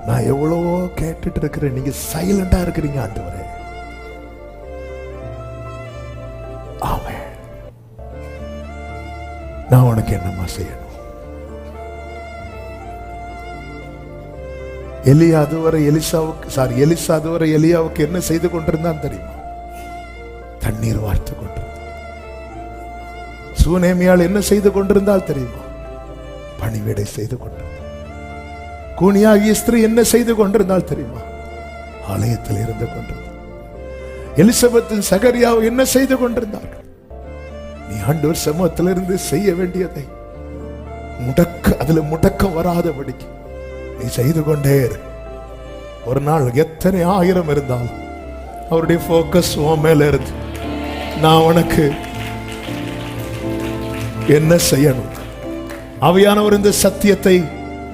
நான் எவ்வளவோ கேட்டுட்டு இருக்கிறேன், நீங்க சைலண்டா இருக்கிறீங்க ஆண்டவரே. ஆமென். நான் உனக்கு என்னமா செய்யணும்? எலியா அதுவரை எலியாவுக்கு என்ன செய்து கொண்டிருந்தான் தெரியுமா? தண்ணீர் வார்த்து கொண்டிருந்தான். சூனேமியால் என்ன செய்து கொண்டிருந்தால் தெரியுமா? பணிவிடை செய்து கொண்டிருந்தாள். கூனியாகிய ஸ்திரீ என்ன செய்து கொண்டிருந்தால் தெரியுமா? ஆலயத்தில் இருந்து கொண்டிருந்தாள். எலிசபெத்தின் சகரியாவை என்ன செய்து கொண்டிருந்தார்கள்? நீ ஆண்டவர் சமூகத்திலிருந்து செய்ய வேண்டியதை அதுல முடக்கம் வராதபடிக்கு நீ செய்து கொண்டே இரு. ஒரு நாள் எத்தனை ஆயிரம் இருந்தால் அவருடைய போக்கஸ் உன் மேல இருந்து, நான் உனக்கு என்ன செய்யணும்? ஆவியானவர் இந்த சத்தியத்தை